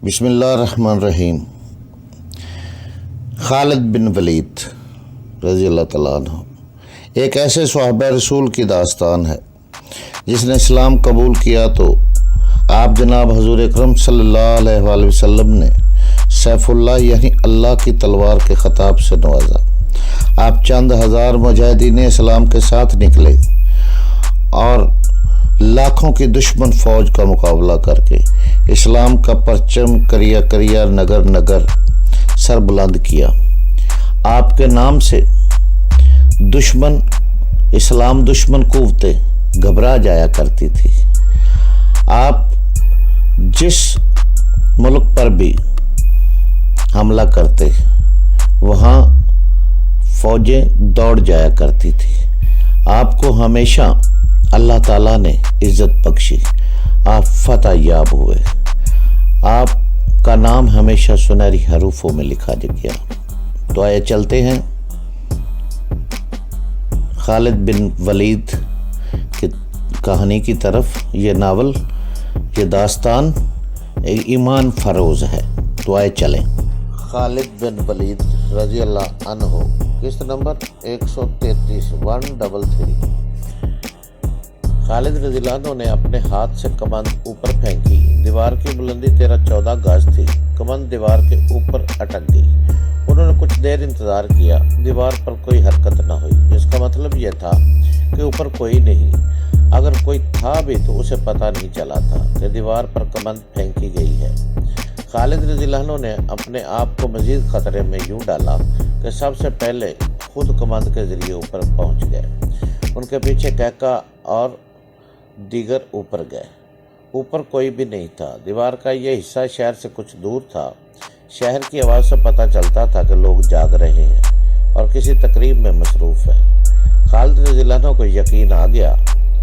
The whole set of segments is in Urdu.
بسم اللہ الرحمن الرحیم۔ خالد بن ولید رضی اللہ تعالیٰ عنہ ایک ایسے صحابہ رسول کی داستان ہے جس نے اسلام قبول کیا تو آپ جناب حضور اکرم صلی اللہ علیہ وآلہ وسلم نے سیف اللہ یعنی اللہ کی تلوار کے خطاب سے نوازا۔ آپ چند ہزار مجاہدین اسلام کے ساتھ نکلے اور لاکھوں کی دشمن فوج کا مقابلہ کر کے اسلام کا پرچم کریا کریا نگر نگر سر بلند کیا۔ آپ کے نام سے اسلام دشمن قوتیں گھبرا جایا کرتی تھی۔ آپ جس ملک پر بھی حملہ کرتے وہاں فوجیں دوڑ جایا کرتی تھی۔ آپ کو ہمیشہ اللہ تعالیٰ نے عزت بخشی، آپ فتح یاب ہوئے، آپ کا نام ہمیشہ سنہری حروفوں میں لکھا گیا۔ تو آئے چلتے ہیں خالد بن ولید کی کہانی کی طرف۔ یہ ناول، یہ داستان ایمان فروز ہے۔ تو آئے چلیں۔ خالد بن ولید رضی اللہ عنہ، قسط نمبر 133 133۔ خالد رضی اللہ عنہ نے اپنے ہاتھ سے کمند اوپر پھینکی۔ دیوار کی بلندی 13-14 گز تھی۔ کمند دیوار کے اوپر اٹک گئی۔ انہوں نے کچھ دیر انتظار کیا۔ دیوار پر کوئی حرکت نہ ہوئی، جس کا مطلب یہ تھا کہ اوپر کوئی نہیں۔ اگر کوئی تھا بھی تو اسے پتہ نہیں چلا تھا کہ دیوار پر کمند پھینکی گئی ہے۔ خالد رضی اللہ عنہ نے اپنے آپ کو مزید خطرے میں یوں ڈالا کہ سب سے پہلے خود کمند کے ذریعے اوپر پہنچ گئے۔ ان کے پیچھے کہکا اور دیگر اوپر گئے۔ اوپر کوئی بھی نہیں تھا۔ دیوار کا یہ حصہ شہر سے کچھ دور تھا۔ شہر کی آواز سے پتہ چلتا تھا کہ لوگ جاگ رہے ہیں اور کسی تقریب میں مصروف ہیں۔ خالد رضی اللہ عنہ کو یقین آ گیا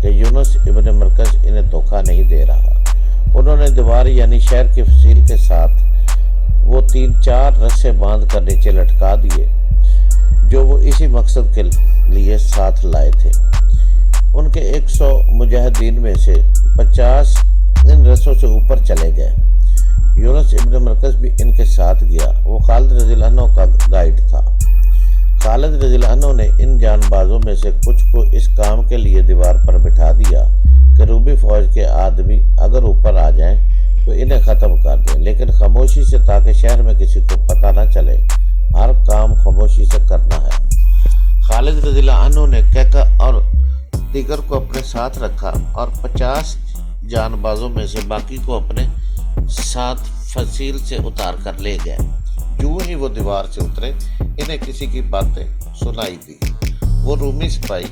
کہ یونس ابن مرکز انہیں دھوکہ نہیں دے رہا۔ انہوں نے دیوار یعنی شہر کی فصیل کے ساتھ وہ 3-4 رسے باندھ کر نیچے لٹکا دیے جو وہ اسی مقصد کے لیے ساتھ لائے تھے۔ ان کے 100 مجاہدین میں سے 50 ان رسوں سے اوپر چلے گئے۔ یونس ابن مرکز بھی ان کے ساتھ گیا۔ وہ خالد رضی اللہ عنہ کا گائیڈ تھا۔ خالد رضی اللہ عنہ نے ان جان بازوں میں سے کچھ کو اس کام کے لیے دیوار پر بٹھا دیا کہ رومی فوج کے آدمی اگر اوپر آ جائیں تو انہیں ختم کر دیں، لیکن خاموشی سے، تاکہ شہر میں کسی کو پتہ نہ چلے۔ ہر کام خاموشی سے کرنا ہے۔ خالد رضی اللہ عنہ نے کہکا اور دیگر کو اپنے ساتھ رکھا اور 50 جان بازوں میں سے باقی کو اپنے ساتھ فصیل سے اتار کر لے گئے۔ جو ہی وہ دیوار سے اترے انہیں کسی کی باتیں سنائی دی۔ وہ رومی سپاہی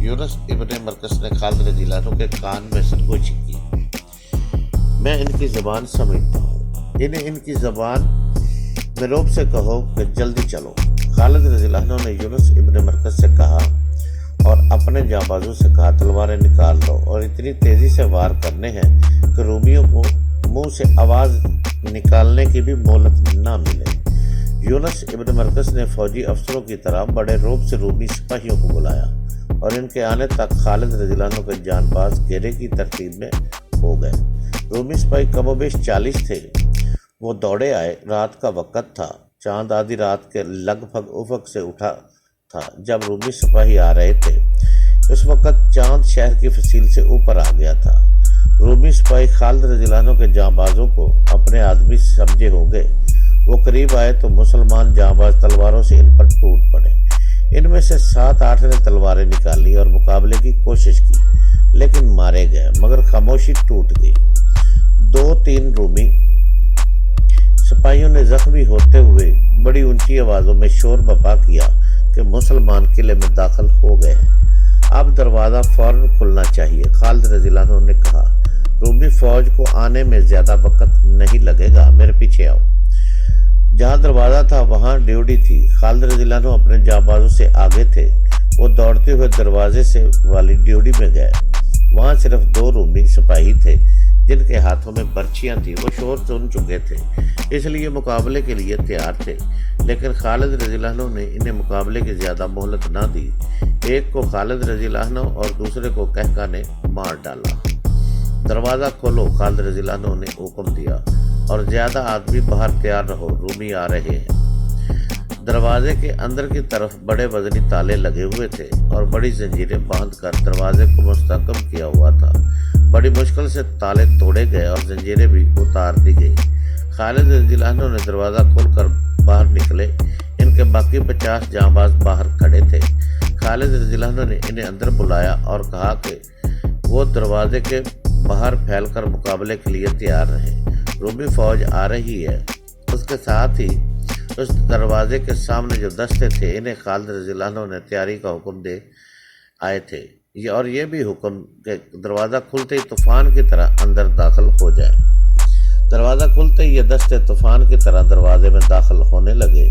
یونس ابن مرکز نے خالد رضی اللہ عنہ کے کان میں سرگوشی کی۔ میں ان کی زبان سمجھتا ہوں، انہیں ان کی زبان میں روب سے کہو کہ جلدی چلو۔ خالد رضی اللہ عنہ نے یونس ابن مرکز سے کہا اور اپنے جانبازوں سے کہا، تلواریں نکال لو اور اتنی تیزی سے وار کرنے ہیں کہ رومیوں کو منہ سے آواز نکالنے کی بھی مہلت نہ ملے۔ یونس ابن مرکز نے فوجی افسروں کی طرح بڑے روب سے رومی سپاہیوں کو بلایا اور ان کے آنے تک خالد رضی اللہ عنہ کے جانباز گھیرے کی ترتیب میں ہو گئے۔ رومی سپاہی کم و بیش 40 تھے۔ وہ دوڑے آئے۔ رات کا وقت تھا۔ چاند آدھی رات کے لگ بھگ افق سے اٹھا تھا جب رومی سپاہی آ رہے تھے۔ اس وقت چاند شہر کی فصیل سے اوپر آ گیا تھا۔ رومی سپاہی خالد رضی اللہ عنہ کے جانبازوں کو اپنے آدمی سمجھے ہو گئے۔ وہ قریب آئے تو مسلمان جانباز تلواروں سے ان پر ٹوٹ پڑے۔ ان میں سے 7-8 نے تلواریں نکالی اور مقابلے کی کوشش کی، لیکن مارے گئے، مگر خاموشی ٹوٹ گئی۔ 2-3 رومی سپاہیوں نے زخمی ہوتے ہوئے بڑی اونچی آوازوں میں شور بپا کیا کہ مسلمان قلعے میں داخل ہو گئے ہیں، اب دروازہ فوراً کھلنا چاہیے۔ خالد رضی اللہ عنہ نے کہا، رومی فوج کو آنے میں زیادہ وقت نہیں لگے گا، میرے پیچھے آؤ۔ جہاں دروازہ تھا وہاں ڈیوٹی تھی۔ خالد رضی اللہ عنہ اپنے جانبازوں سے آگے تھے۔ وہ دوڑتے ہوئے دروازے سے والی ڈیوٹی میں گئے۔ وہاں صرف 2 رومی سپاہی تھے جن کے ہاتھوں میں برچیاں تھیں۔ وہ شور سن چکے تھے، اس لیے مقابلے کے لیے تیار تھے، لیکن خالد رضی اللہ عنہ نے انہیں مقابلے کی زیادہ مہلت نہ دی۔ ایک کو خالد رضی اللہ عنہ اور دوسرے کو کہکا نے مار ڈالا۔ دروازہ کھولو، خالد رضی اللہ عنہ نے حکم دیا۔ اور زیادہ آدمی باہر تیار رہو، رومی آ رہے ہیں۔ دروازے کے اندر کی طرف بڑے وزنی تالے لگے ہوئے تھے اور بڑی زنجیریں باندھ کر دروازے کو مستحکم کیا ہوا تھا۔ بڑی مشکل سے تالے توڑے گئے اور زنجیریں بھی اتار دی گئی۔ خالد رضی اللہ عنہ نے دروازہ کھول کر باہر نکلے۔ ان کے باقی 50 جانباز باہر کھڑے تھے۔ خالد رضی اللہ عنہ نے انہیں اندر بلایا اور کہا کہ وہ دروازے کے باہر پھیل کر مقابلے کے لیے تیار رہے۔ رومی فوج آ رہی ہے۔ اس کے ساتھ ہی اس دروازے کے سامنے جو دستے تھے انہیں خالد رضی اللہ عنہ نے تیاری کا حکم دے آئے تھے، اور یہ بھی حکم کہ دروازہ کھلتے ہی طوفان کی طرح اندر داخل ہو جائے۔ دروازہ کھلتے ہی یہ دستے طوفان کی طرح دروازے میں داخل ہونے لگے۔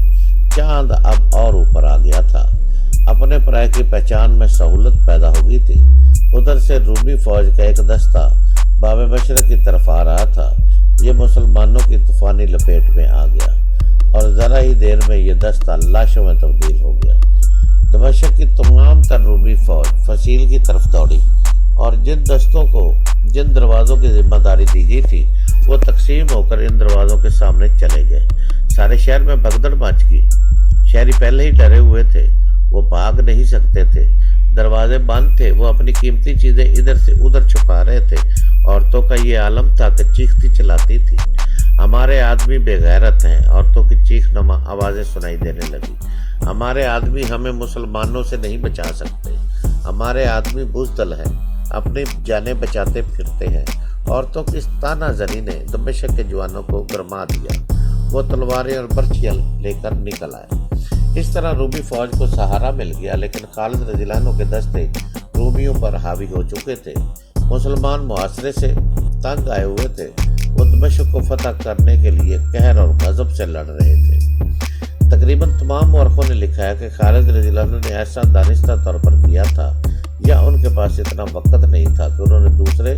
چاند اب اور اوپر آ گیا تھا۔ اپنے پرائے کی پہچان میں سہولت پیدا ہو گئی تھی۔ ادھر سے رومی فوج کا ایک دستہ باب مشرق کی طرف آ رہا تھا۔ یہ مسلمانوں کی طوفانی لپیٹ میں آ گیا اور ذرا ہی دیر میں یہ دستہ لاشوں میں تبدیل ہو گیا۔ دمشق کی تمام تر رومی فوج فصیل کی طرف دوڑی اور جن دستوں کو جن دروازوں کی ذمہ داری دی گئی تھی وہ تقسیم ہو کر ان دروازوں کے سامنے چلے گئے۔ سارے شہر میں بھگدڑ مچ گئی۔ شہری پہلے ہی ڈرے ہوئے تھے، وہ بھاگ نہیں سکتے تھے۔ دروازے بند تھے، وہ اپنی قیمتی چیزیں ادھر سے ادھر چھپا رہے تھے۔ عورتوں کا یہ عالم تھا کہ چیختی چلاتی تھی، ہمارے آدمی بے غیرت ہیں۔ عورتوں کی چیخ نما آوازیں سنائی دینے لگی، ہمارے آدمی ہمیں مسلمانوں سے نہیں بچا سکتے، ہمارے آدمی بزدل ہیں، اپنی جانیں بچاتے پھرتے ہیں۔ عورتوں کی طعنہ زنی نے دمشق کے جوانوں کو گرما دیا۔ وہ تلواریں اور برچیاں لے کر نکل آئے۔ اس طرح رومی فوج کو سہارا مل گیا، لیکن خالد رضی اللہ عنہ کے دستے رومیوں پر حاوی ہو چکے تھے۔ مسلمان معاشرے سے تنگ آئے ہوئے تھے۔ وہ دمشق کو فتح کرنے کے لیے قہر اور غضب سے لڑ رہے تھے۔ تقریباً تمام مورخوں نے لکھا ہے کہ خالد رضی اللہ عنہ نے ایسا دانستہ طور پر کیا تھا، یا ان کے پاس اتنا وقت نہیں تھا کہ انہوں نے دوسرے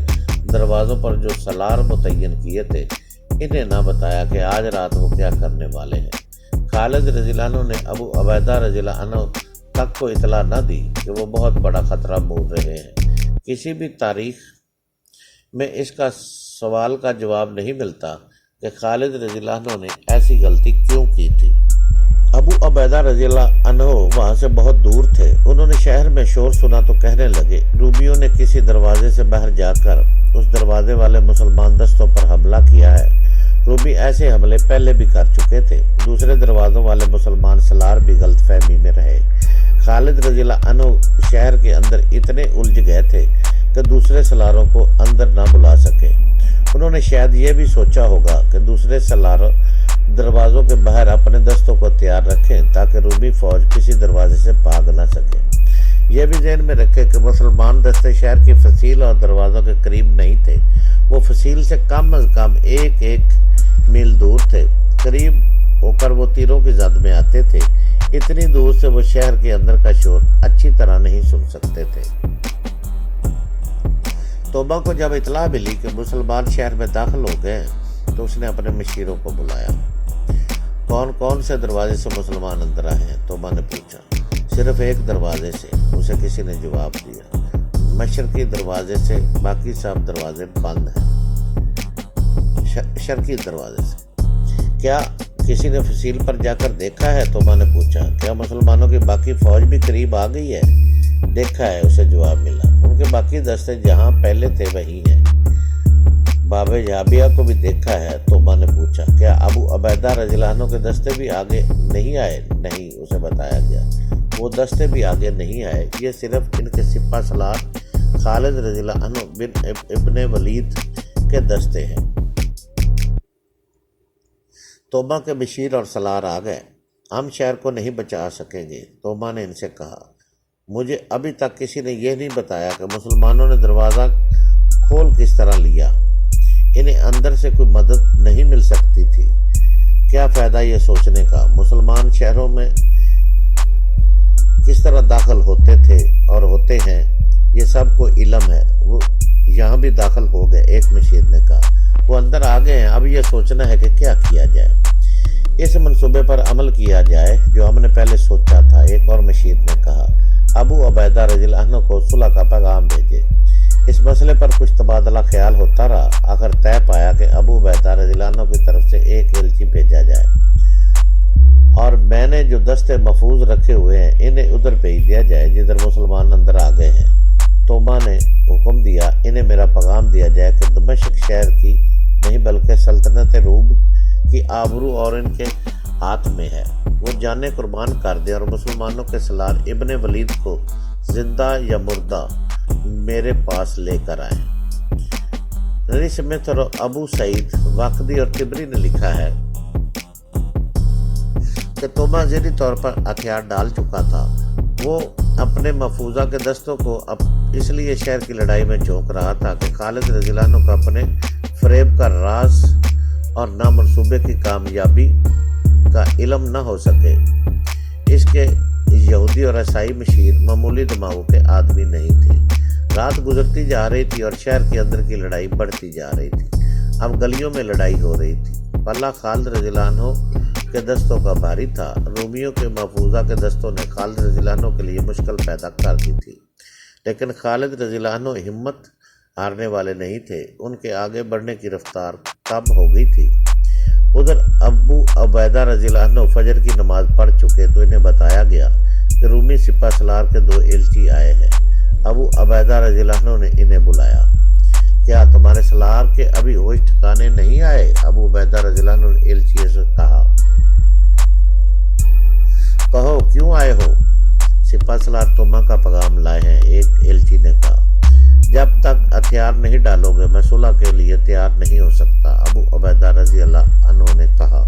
دروازوں پر جو سالار متعین کیے تھے انہیں نہ بتایا کہ آج رات وہ کیا کرنے والے ہیں۔ خالد رضی اللہ عنہ نے ابو عبیدہ رضی اللہ عنہ تک کو اطلاع نہ دی کہ وہ بہت بڑا خطرہ مول رہے ہیں۔ کسی بھی تاریخ میں اس کا سوال کا جواب نہیں ملتا کہ خالد رضی اللہ عنہ نے ایسی غلطی کیوں کی تھی۔ ابو عبیدہ رضی اللہ عنہ وہاں سے بہت دور تھے۔ انہوں نے شہر میں شور سنا تو کہنے لگے، رومیوں نے کسی دروازے سے باہر جا کر اس دروازے والے مسلمان دستوں پر حملہ کیا ہے۔ رومی ایسے حملے پہلے بھی کر چکے تھے۔ دوسرے دروازوں والے مسلمان سالار بھی غلط فہمی میں رہے۔ خالد رضی اللہ عنہ شہر کے اندر اتنے الجھ گئے تھے کہ دوسرے سالاروں کو اندر نہ بلا سکے۔ انہوں نے شاید یہ بھی سوچا ہوگا کہ دوسرے سالار دروازوں کے باہر اپنے دستوں کو تیار رکھیں تاکہ رومی فوج کسی دروازے سے بھاگ نہ سکے۔ یہ بھی ذہن میں رکھے کہ مسلمان دستے شہر کی فصیل اور دروازوں کے قریب نہیں تھے، وہ فصیل سے کم از کم ایک میل دور تھے۔ قریب ہو کر وہ تیروں کی زد میں آتے تھے، اتنی دور سے وہ شہر کے اندر کا شور اچھی طرح نہیں سن سکتے تھے۔ توبہ کو جب اطلاع ملی کہ مسلمان شہر میں داخل ہو گئے تو اس نے اپنے مشیروں کو بلایا۔ کون کون سے دروازے سے مسلمان اندر آئے ہیں؟ توبہ نے پوچھا۔ صرف ایک دروازے سے، اسے کسی نے جواب دیا، مشرقی دروازے سے، باقی سب دروازے بند ہیں۔ شرقی دروازے سے کیا کسی نے فصیل پر جا کر دیکھا ہے؟ توبہ نے پوچھا۔ کیا مسلمانوں کی باقی فوج بھی قریب آ گئی ہے؟ دیکھا ہے، اسے جواب ملا۔ ان کے باقی دستے جہاں پہلے تھے وہی ہیں۔ باب جابیہ کو بھی دیکھا ہے؟ توبہ نے پوچھا۔ کیا ابو عبیدہ رضی اللہ عنہ کے دستے بھی آگے نہیں آئے؟ نہیں، اسے بتایا گیا، وہ دستے بھی آگے نہیں آئے، یہ صرف ان کے سپہ سالار خالد رضی اللہ عنہ بن ابن ولید کے دستے ہیں۔ توبہ کے بشیر اور سالار آ گئے۔ ہم شہر کو نہیں بچا سکیں گے، توبہ نے ان سے کہا۔ مجھے ابھی تک کسی نے یہ نہیں بتایا کہ مسلمانوں نے دروازہ کھول کس طرح لیا۔ انہیں اندر سے کوئی مدد نہیں مل سکتی تھی؟ کیا فائدہ یہ سوچنے کا؟ مسلمان شہروں میں کس طرح داخل ہوتے تھے اور ہوتے ہیں یہ سب کو علم ہے۔ وہ یہاں بھی داخل ہو گئے، ایک مشیر نے کہا۔ وہ اندر آ گئے ہیں، اب یہ سوچنا ہے کہ کیا کیا جائے۔ اس منصوبے پر عمل کیا جائے جو ہم نے پہلے سوچا تھا، ایک اور مشیر نے کہا۔ ابو عبیدہ رضی اللہ عنہ کو صلح کا پیغام بھیجے۔ اس مسئلے پر کچھ تبادلہ خیال ہوتا رہا. آخر طے پایا کہ ابو عبیدہ رضی اللہ عنہ کی طرف سے ایک ایلچی بھیجا جائے اور میں نے جو دستے محفوظ رکھے ہوئے ہیں انہیں ادھر بھیج دیا جائے جدھر مسلمان اندر آ گئے ہیں. توما نے حکم دیا انہیں میرا پیغام دیا جائے کہ دمشق شہر کی نہیں بلکہ سلطنت روم کی آبرو اور ان کے ہاتھ میں ہے. وہ جانیں قربان کر دیں اور مسلمانوں کے سالار ابن ولید کو زندہ یا مردہ میرے پاس لے کر آئیں. نری سمت اور ابو سعید واقدی اور تبری نے لکھا ہے کہ توما ذہنی طور پر ہتھیار ڈال چکا تھا. وہ اپنے محفوظہ کے دستوں کو اس لیے شہر کی لڑائی میں جھونک رہا تھا کہ خالد رضی اللہ عنہ کو اپنے فریب کا راز اور نہ منصوبے کی کامیابی کا علم نہ ہو سکے. اس کے یہودی اور عیسائی مشیر معمولی دماغوں کے آدمی نہیں تھے. رات گزرتی جا رہی تھی اور شہر کے اندر کی لڑائی بڑھتی جا رہی تھی. اب گلیوں میں لڑائی ہو رہی تھی. پلہ خالد رضی اللہ عنہ کے دستوں کا بھاری تھا. رومیوں کے محفوظہ کے دستوں نے خالد رضی اللہ عنہ کے لیے مشکل پیدا کر دی تھی، لیکن خالد رضی اللہ عنہ ہمت ہارنے والے نہیں تھے. ان کے آگے بڑھنے کی رفتار کم ہو گئی تھی. ادھر ابو عبیدہ رضی اللہ عنہ فجر کی نماز پڑھ چکے تو انہیں بتایا گیا کہ رومی سپہ سالار کے 2 ایلچی آئے ہیں. ابو عبیدہ رضی اللہ عنہ نے انہیں بلایا. کیا تمہارے سالار کے ابھی ہوش ٹھکانے نہیں آئے؟ ابو عبیدہ رضی اللہ عنہ نے ایلچی سے کہا. کہو کیوں آئے ہو؟ سپہ سالار توما کا پیغام لائے ہیں، ایک ایلچی نے کہا. جب تک ہتھیار نہیں ڈالو گے میں صلح کے لیے تیار نہیں ہو سکتا، ابو عبیدہ رضی اللہ عنہ نے کہا.